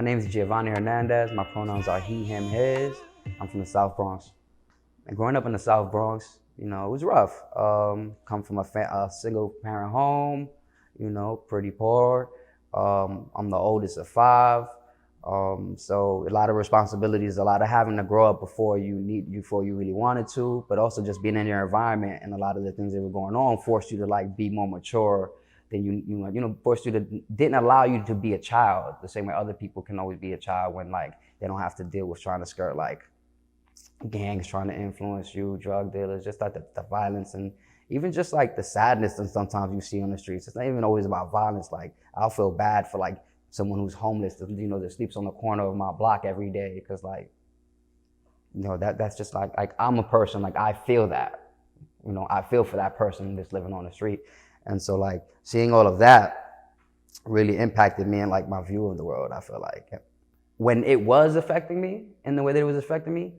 My name is Gio Hernandez. My pronouns are he, him, his. I'm from the South Bronx. And growing up in the South Bronx, it was rough. Come from a single parent home, pretty poor. I'm the oldest of five. So a lot of responsibilities, a lot of having to grow up before you really wanted to, but also just being in your environment, and a lot of the things that were going on forced you to like be more mature than forced you to, didn't allow you to be a child the same way other people can always be a child when like they don't have to deal with trying to skirt like gangs trying to influence you, drug dealers, just like the violence, and even just like the sadness that sometimes you see on the streets. It's not even always about violence. Like I'll feel bad for like someone who's homeless, that sleeps on the corner of my block every day, because like, that's just like I'm a person, like I feel that, I feel for that person that's living on the street. And so like seeing all of that really impacted me and like my view of the world. I feel like when it was affecting me in the way that it was affecting me,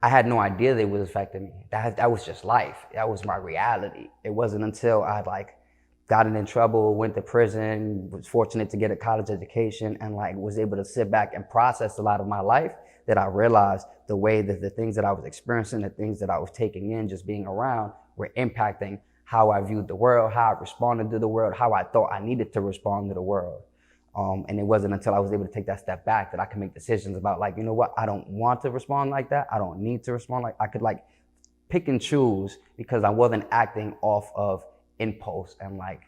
I had no idea that it was affecting me. That was just life. That was my reality. It wasn't until I like gotten in trouble, went to prison, was fortunate to get a college education, and like was able to sit back and process a lot of my life, that I realized the way that the things that I was experiencing, the things that I was taking in, just being around, were impacting how I viewed the world, how I responded to the world, how I thought I needed to respond to the world. And it wasn't until I was able to take that step back that I could make decisions about like, you know what, I don't want to respond like that. I don't need to respond like, I could like pick and choose, because I wasn't acting off of impulse and like,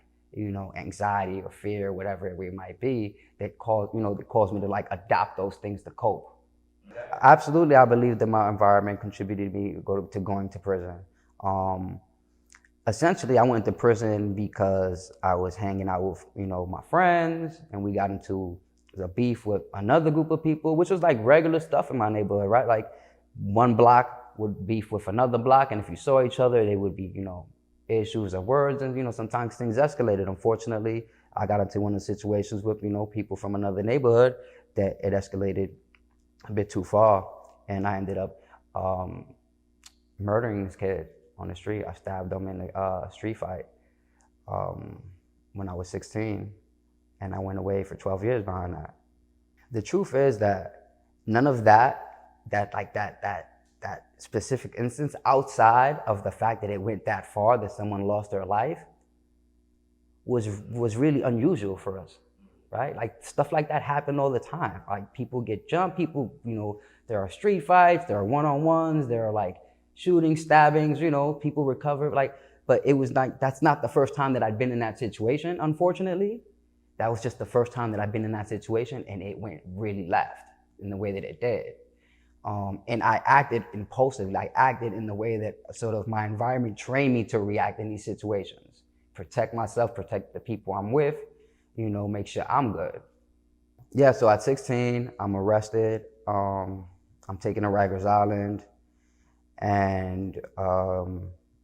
anxiety or fear, whatever it might be, that caused me to like adopt those things to cope. Absolutely, I believe that my environment contributed me to going to prison. Essentially, I went to prison because I was hanging out with, my friends, and we got into a beef with another group of people, which was like regular stuff in my neighborhood, right? Like one block would beef with another block, and if you saw each other, they would be, issues of words, and, sometimes things escalated. Unfortunately, I got into one of the situations with, people from another neighborhood that it escalated a bit too far, and I ended up murdering this kid on the street. I stabbed him in a street fight when I was 16, and I went away for 12 years behind that. The truth is that none of that specific instance, outside of the fact that it went that far, that someone lost their life, was really unusual for us, right? Like stuff like that happened all the time. Like people get jumped, people, there are street fights, there are one-on-ones, there are like shootings, stabbings, people recover. Like, but it was like, that's not the first time that I'd been in that situation, unfortunately. That was just the first time that I'd been in that situation, and it went really left in the way that it did. And I acted impulsively. I acted in the way that sort of my environment trained me to react in these situations. Protect myself, protect the people I'm with, make sure I'm good. Yeah, so at 16, I'm arrested. I'm taken to Rikers Island. And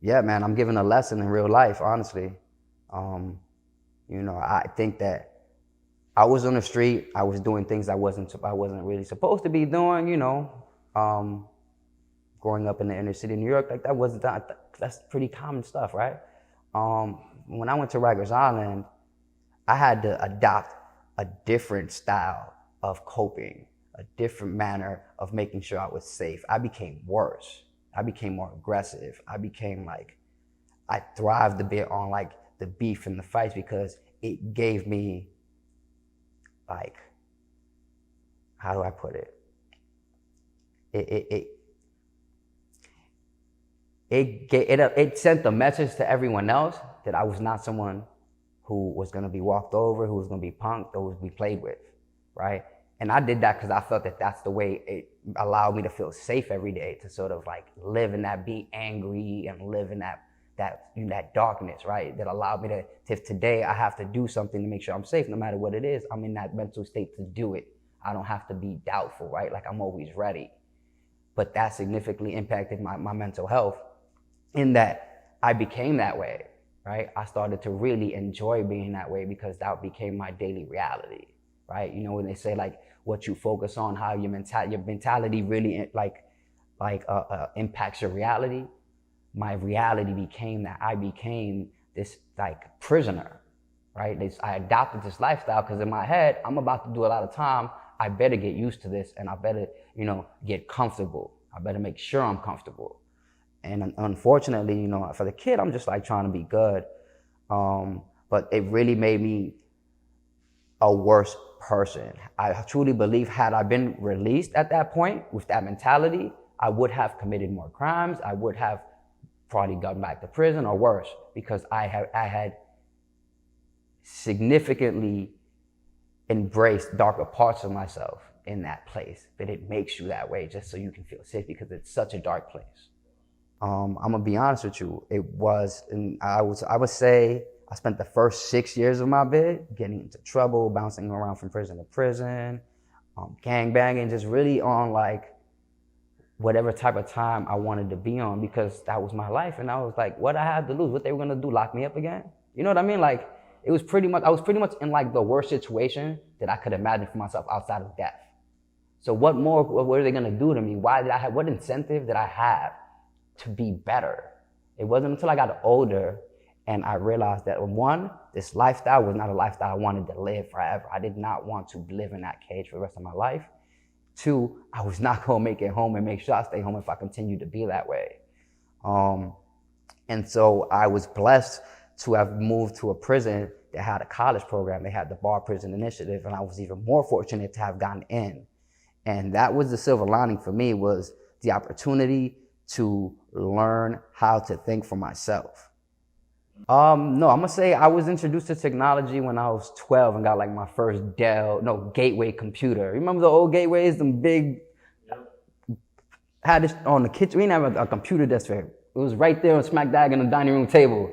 yeah, man, I'm given a lesson in real life, honestly. I think that I was on the street. I was doing things I wasn't really supposed to be doing, growing up in the inner city of New York, like that's pretty common stuff, right? When I went to Rikers Island, I had to adopt a different style of coping, a different manner of making sure I was safe. I became worse. I became more aggressive. I thrived a bit on like the beef and the fights, because it gave me like, how do I put it? It sent a message to everyone else that I was not someone who was going to be walked over, who was going to be punked, or was be played with, right? And I did that because I felt that that's the way it allowed me to feel safe every day, to sort of like live in that, be angry and live in that darkness, right? That allowed me to, if today I have to do something to make sure I'm safe, no matter what it is, I'm in that mental state to do it. I don't have to be doubtful, right? Like I'm always ready. But that significantly impacted my mental health, in that I became that way, right? I started to really enjoy being that way, because that became my daily reality, right? When they say like what you focus on, how your mentality really impacts your reality. My reality became that. I became this like prisoner, right? I adopted this lifestyle because in my head, I'm about to do a lot of time. I better get used to this, and I better, get comfortable. I better make sure I'm comfortable. And unfortunately, for the kid, I'm just like trying to be good. But it really made me a worse person. I truly believe had I been released at that point with that mentality, I would have committed more crimes. I would have probably gone back to prison or worse, because I had significantly embraced darker parts of myself in that place. But it makes you that way just so you can feel safe, because it's such a dark place. I'm gonna be honest with you. It was, and I would say I spent the first 6 years of my bid getting into trouble, bouncing around from prison to prison, gang banging, just really on like whatever type of time I wanted to be on, because that was my life. And I was like, what I had to lose? What they were gonna do? Lock me up again? You know what I mean? Like, I was pretty much in like the worst situation that I could imagine for myself outside of death. So what are they gonna do to me? What incentive did I have to be better? It wasn't until I got older and I realized that, one, this lifestyle was not a lifestyle I wanted to live forever. I did not want to live in that cage for the rest of my life. Two, I was not gonna make it home and make sure I stay home if I continue to be that way. And so I was blessed to have moved to a prison that had a college program. They had the Bar Prison Initiative, and I was even more fortunate to have gotten in. And that was the silver lining for me, was the opportunity to learn how to think for myself. No, I'm gonna say I was introduced to technology when I was 12 and got like my first Gateway computer. Remember the old Gateways, them big, had this on the kitchen. We didn't have a computer desk for it. It was right there on smack dab in the dining room table.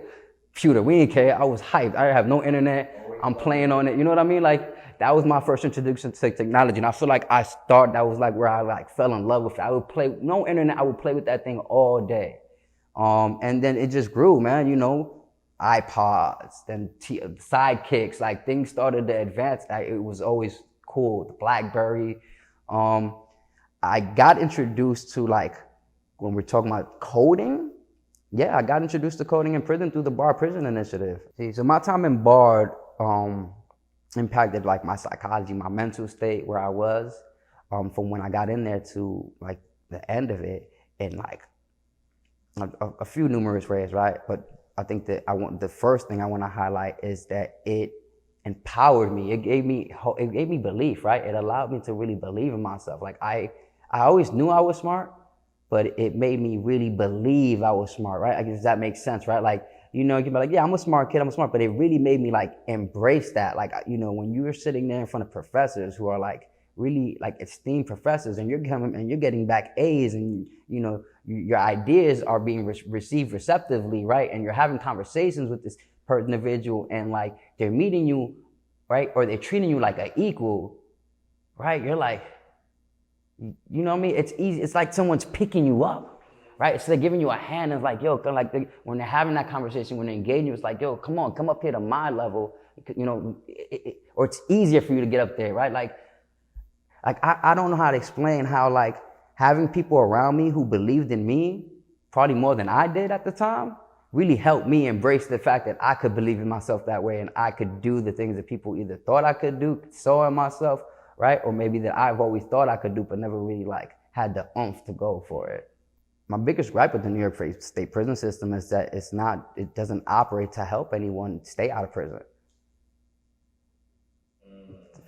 Computer, we didn't care. I was hyped. I have no internet. I'm playing on it. You know what I mean? Like, that was my first introduction to technology. And I feel like that was like where I like fell in love with it. I would play, no internet, I would play with that thing all day. And then it just grew, man, iPods, then sidekicks, like things started to advance. It was always cool. The BlackBerry. I got introduced to, like, when we're talking about coding, yeah, I got introduced to coding in prison through the Bar Prison Initiative. See, so my time in Bar impacted like my psychology, my mental state, where I was from when I got in there to like the end of it, in like a few numerous ways, right? But I think that the first thing I want to highlight is that it empowered me. It gave me belief, right? It allowed me to really believe in myself. Like I always knew I was smart, but it made me really believe I was smart, right? I guess that makes sense, right? Like, you can be like, yeah, I'm a smart kid, I'm smart, but it really made me like embrace that. Like, when you're sitting there in front of professors who are like really like esteemed professors, and you're getting back A's, and your ideas are being received receptively, right? And you're having conversations with this individual, and like they're meeting you, right? Or they're treating you like an equal, right? You're like, you know what I mean? It's easy. It's like someone's picking you up, right? Instead of giving you a hand, it's like, yo, when they're having that conversation, when they're engaging you, it's like, yo, come up here to my level, or it's easier for you to get up there, right? Like I don't know how to explain how like having people around me who believed in me, probably more than I did at the time, really helped me embrace the fact that I could believe in myself that way, and I could do the things that people either thought I could do, saw in myself, right? Or maybe that I've always thought I could do, but never really like had the oomph to go for it. My biggest gripe with the New York State prison system is that it doesn't operate to help anyone stay out of prison.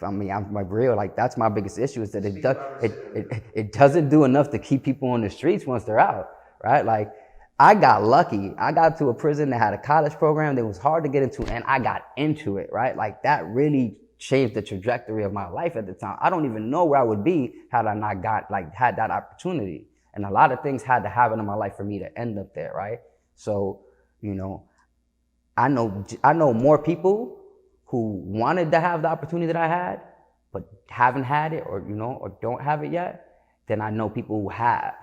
I mean, I'm like real, like that's my biggest issue, is that it doesn't do enough to keep people on the streets once they're out, right? Like, I got lucky. I got to a prison that had a college program that was hard to get into, and I got into it, right? Like, that really changed the trajectory of my life at the time. I don't even know where I would be had I not had that opportunity. And a lot of things had to happen in my life for me to end up there, right? So, I know more people who wanted to have the opportunity that I had, but haven't had it, or don't have it yet, than I know people who have,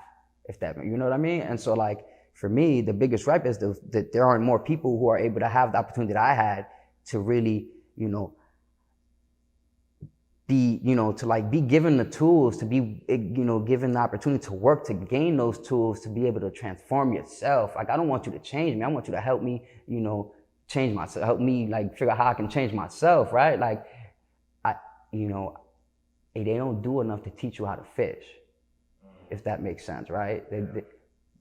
if that, you know what I mean? And so, like, for me, the biggest gripe is that there aren't more people who are able to have the opportunity that I had to really, be given the tools, to be, given the opportunity to work to gain those tools, to be able to transform yourself. Like, I don't want you to change me. I want you to help me, change myself, help me like figure out how I can change myself, right? Like, they don't do enough to teach you how to fish, if that makes sense, right? The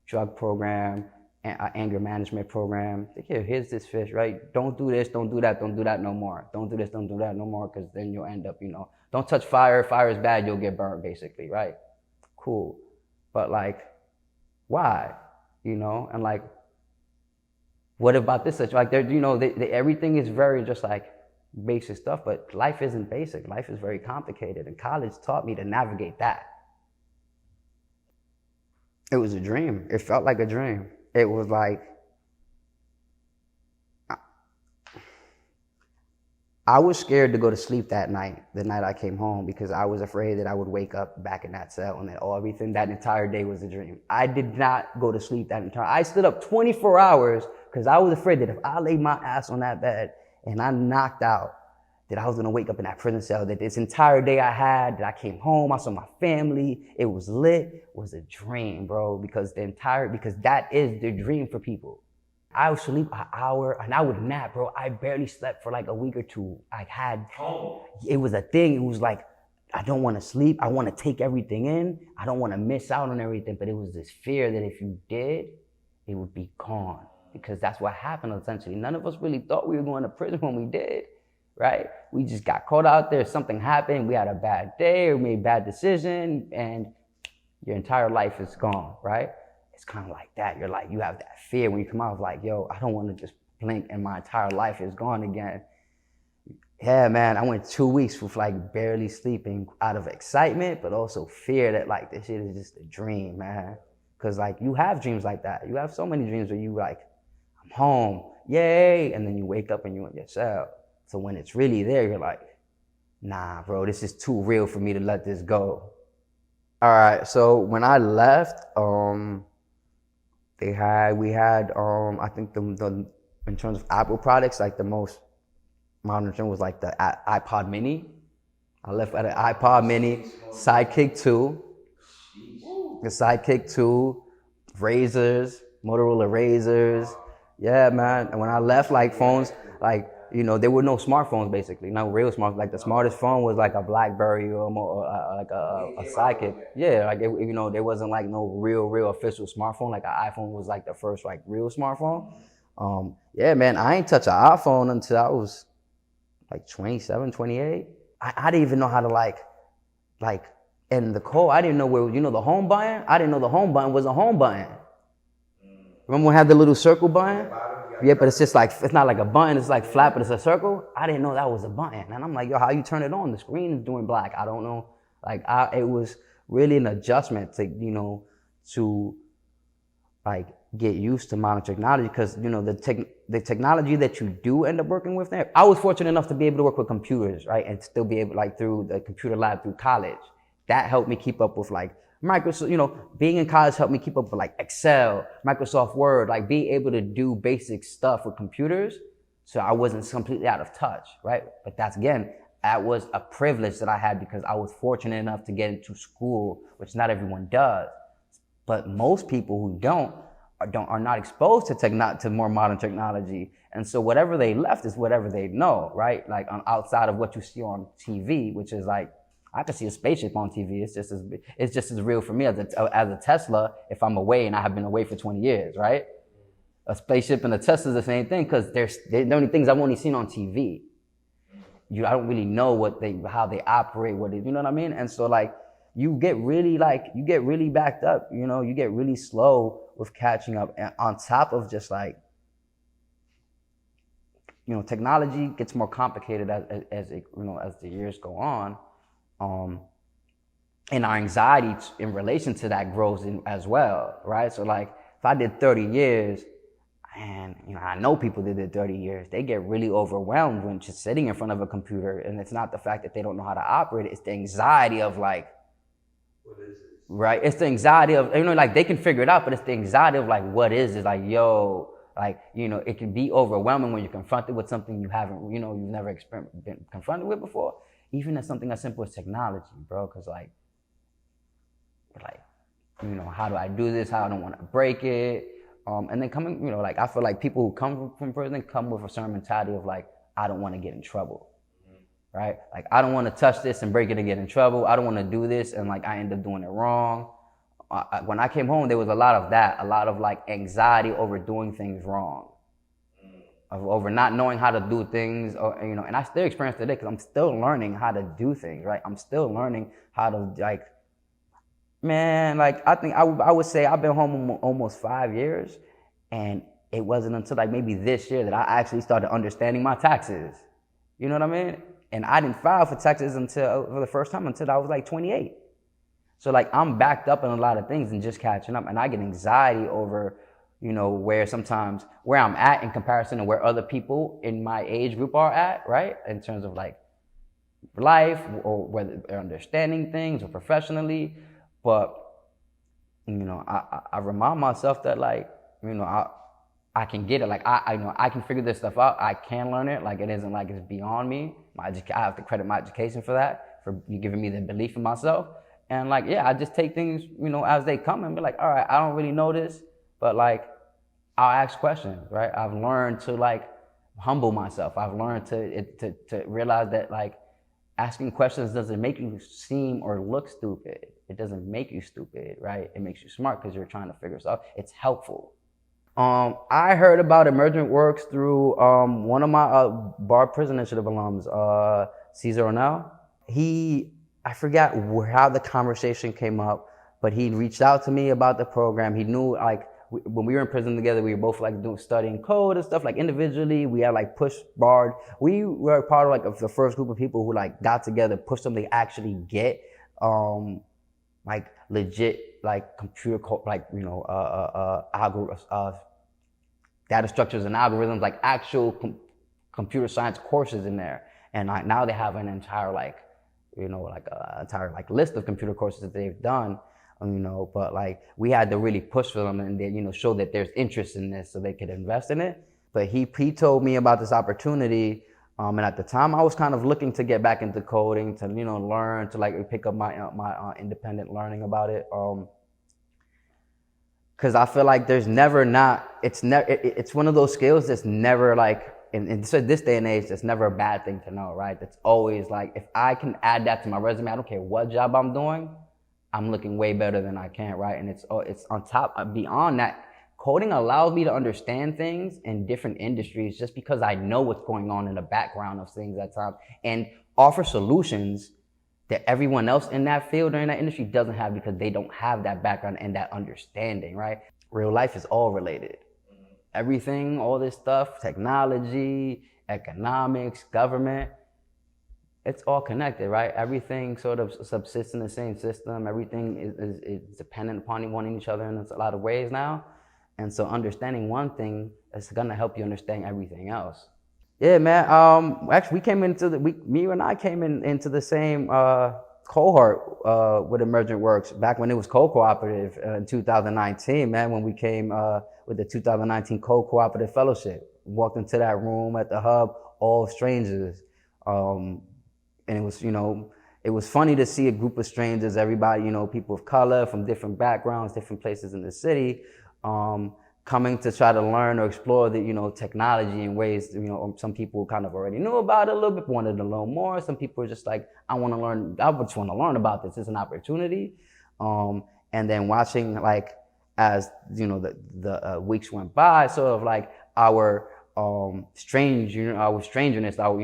drug program, anger management program. Here, here's this fish, right? Don't do this, don't do that no more. Don't do this, don't do that no more, because then you'll end up, don't touch fire. Fire is bad, you'll get burned, basically, right? Cool. But like, why? And like, what about this? Like, everything is very just like basic stuff, but life isn't basic. Life is very complicated, and college taught me to navigate that. It was a dream. It felt like a dream. It was like, I was scared to go to sleep that night, the night I came home, because I was afraid that I would wake up back in that cell and that that entire day was a dream. I did not go to sleep that entire, I stood up 24 hours because I was afraid that if I laid my ass on that bed and I knocked out, that I was gonna wake up in that prison cell, that this entire day I had, that I came home, I saw my family, it was lit, was a dream, bro, because that is the dream for people. I would sleep an hour and I would nap, bro. I barely slept for like a week or two. It was a thing. It was like, I don't want to sleep. I want to take everything in. I don't want to miss out on everything. But it was this fear that if you did, it would be gone, because that's what happened essentially. None of us really thought we were going to prison when we did, right? We just got caught out there. Something happened. We had a bad day or made a bad decision, and your entire life is gone, right? It's kind of like that. You have that fear when you come out of like, yo, I don't want to just blink and my entire life is gone again. Yeah, man, I went 2 weeks with like barely sleeping out of excitement, but also fear that like this shit is just a dream, man. Cause like you have dreams like that. You have so many dreams where you like, I'm home, yay, and then you wake up and you're in your cell. So when it's really there, you're like, nah, bro, this is too real for me to let this go. All right, so when I left, we had I think the in terms of Apple products, like the most modern thing was like the iPod Mini. I left at an iPod Mini, Sidekick 2, the Sidekick 2, Razors, Motorola Razors. Yeah, man. And when I left, like phones, like, there were no smartphones basically, no real smartphones. Like the smartest phone was like a BlackBerry or more, like a Sidekick. Yeah, like there wasn't like no real official smartphone. Like an iPhone was like the first like real smartphone. Yeah, man, I ain't touch an iPhone until I was like 27, 28. I didn't even know how to like in the code. I didn't know where, the home button. I didn't know the home button was a home button. Remember when we had the little circle button? Yeah, but it's just like, it's not like a button, it's like flat, but it's a circle. I didn't know that was a button. And I'm like, yo, how you turn it on? The screen is doing black. I don't know. Like, it was really an adjustment to, to like get used to modern technology, because, the technology that you do end up working with there. I was fortunate enough to be able to work with computers, right? And still be able, like through the computer lab through college. That helped me keep up with like Microsoft, being in college helped me keep up with like Excel, Microsoft Word, like being able to do basic stuff with computers. So I wasn't completely out of touch, right? But that was a privilege that I had because I was fortunate enough to get into school, which not everyone does. But most people who are not exposed to more modern technology. And so whatever they left is whatever they know, right? Like outside of what you see on TV, which is like, I can see a spaceship on TV. It's just as real for me as a Tesla if I'm away and I have been away for 20 years, right? A spaceship and a Tesla is the same thing because they're the only things I've only seen on TV. I don't really know how they operate, you know what I mean? And so like, you get really backed up, you get really slow with catching up. And on top of just like, technology gets more complicated as the years go on. And our anxiety in relation to that grows as well, right? So like, if I did 30 years, and I know people that did 30 years, they get really overwhelmed when just sitting in front of a computer. And it's not the fact that they don't know how to operate it, it's the anxiety of like, what is this? Right? It's the anxiety of, like they can figure it out, but it's the anxiety of like, what is this? Like, yo, like, it can be overwhelming when you're confronted with something you've never been confronted with before. Even as something as simple as technology, bro, because like, how do I do this? How I don't want to break it. And then coming, like, I feel like people who come from prison come with a certain mentality of like, I don't want to get in trouble. right? Like, I don't want to touch this and break it and get in trouble. I don't want to do this and like I end up doing it wrong. When I came home, there was a lot of that, a lot of like anxiety over doing things wrong, over not knowing how to do things, or, you know, and I still experience it today because I'm still learning how to do things, right? I'm still learning how to like, man, like I think I would say I've been home almost 5 years, and it wasn't until like maybe this year that I actually started understanding my taxes. You know what I mean? And I didn't file for taxes for the first time until I was like 28. So like I'm backed up in a lot of things and just catching up, and I get anxiety over, you know, where I'm at in comparison to where other people in my age group are at, right? In terms of like life, or whether they're understanding things or professionally. But, you know, I remind myself that like, you know, I can get it. Like I know I can figure this stuff out. I can learn it. Like it isn't like it's beyond me. I have to credit my education for that, for giving me the belief in myself. And like, yeah, I just take things, you know, as they come and be like, all right, I don't really know this, but like, I'll ask questions, right? I've learned to like humble myself. I've learned to realize that like asking questions doesn't make you seem or look stupid. It doesn't make you stupid, right? It makes you smart because you're trying to figure stuff out. It's helpful. I heard about Emergent Works through one of my Bar Prison Initiative alums, Cesar O'Neill. I forgot how the conversation came up, but he reached out to me about the program. He knew like when we were in prison together, we were both like studying code and stuff, like individually. We had like push barred. We were part of like the first group of people who like got together, pushed them to actually get like legit like computer code, like, you know, data structures and algorithms, like actual computer science courses in there. And like now they have an entire like, you know, like entire like list of computer courses that they've done, you know. But like we had to really push for them and then, you know, show that there's interest in this so they could invest in it. But he told me about this opportunity, and at the time I was kind of looking to get back into coding, to, you know, learn, to like pick up my independent learning about it. Because I feel like it's one of those skills that's never like, in this day and age, that's never a bad thing to know, right? That's always like, if I can add that to my resume, I don't care what job I'm doing, I'm looking way better than I can, right? And it's on top, beyond that, coding allows me to understand things in different industries just because I know what's going on in the background of things at times, and offer solutions that everyone else in that field or in that industry doesn't have because they don't have that background and that understanding, right? Real life is all related. Everything, all this stuff, technology, economics, government, it's all connected, right? Everything sort of subsists in the same system. Everything is dependent upon one each other in a lot of ways now. And so understanding one thing is gonna help you understand everything else. Yeah, man. Actually, me and I came into the same cohort with Emergent Works back when it was co-cooperative in 2019, man, when we came with the 2019 co-cooperative fellowship. Walked into that room at the hub, all strangers. And it was, you know, it was funny to see a group of strangers, everybody, you know, people of color from different backgrounds, different places in the city, coming to try to learn or explore the, you know, technology in ways, you know, some people kind of already knew about it a little bit, wanted to learn more. Some people were just like, I just want to learn about this. It's an opportunity. And then watching, like, as, you know, the weeks went by, sort of like our strangeness, you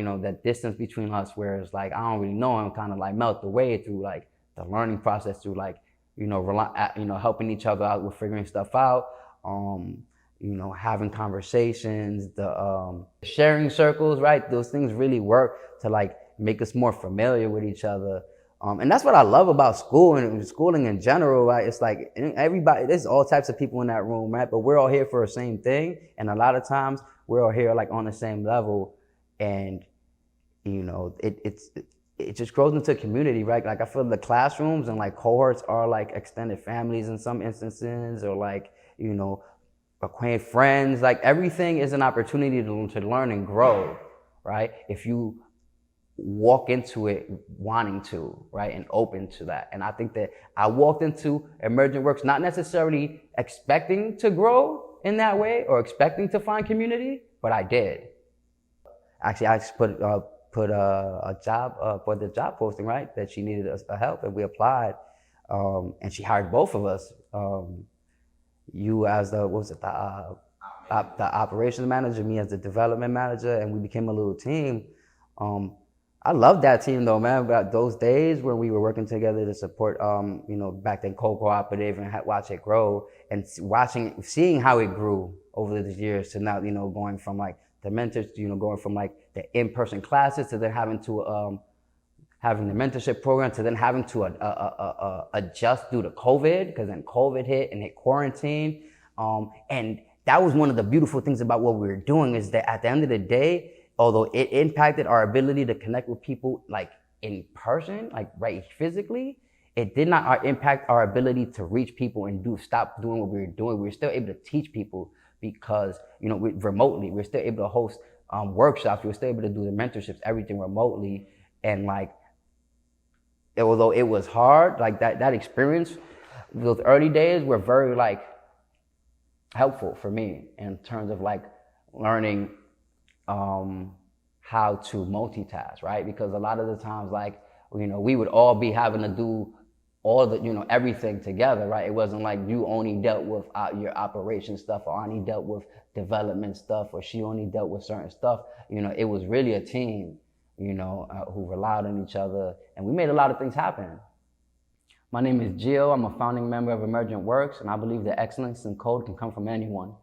know, that distance between us, where it's like, I don't really know him, kind of like melt away through like the learning process, through like, you know, helping each other out with figuring stuff out. You know, having conversations, the sharing circles, right? Those things really work to like make us more familiar with each other. And that's what I love about school and schooling in general, right? It's like everybody, there's all types of people in that room, right? But we're all here for the same thing. And a lot of times we're all here like on the same level. And, you know, it just grows into a community, right? Like I feel the classrooms and like cohorts are like extended families in some instances, or like, you know, acquaint friends. Like everything is an opportunity to learn and grow, right? If you walk into it wanting to, right, and open to that. And I think that I walked into Emergent Works not necessarily expecting to grow in that way or expecting to find community, but I did. Actually, I just put put a job for the job posting, right? That she needed a help, and we applied, and she hired both of us. You as the what was it the operations manager, me as the development manager, and we became a little team. I love that team though, man. About those days when we were working together to support, back then co-cooperative and watch it grow, and seeing how it grew over the years to now, going from like the mentors, going from like the in-person classes to then having the mentorship program to then having to adjust due to COVID, because then COVID hit and hit quarantine. And that was one of the beautiful things about what we were doing, is that at the end of the day, although it impacted our ability to connect with people like in person, like right physically, it did not impact our ability to reach people and stop doing what we were doing. We were still able to teach people because, remotely, we were still able to host workshops. We were still able to do the mentorships, everything remotely. And like, although it was hard, like that experience, those early days were very like helpful for me in terms of like learning how to multitask, right? Because a lot of the times, like, we would all be having to do all the, everything together, right? It wasn't like you only dealt with your operation stuff, or I only dealt with development stuff, or she only dealt with certain stuff. It was really a team, who relied on each other, and we made a lot of things happen. My name is Gio. I'm a founding member of Emergent Works, and I believe that excellence in code can come from anyone.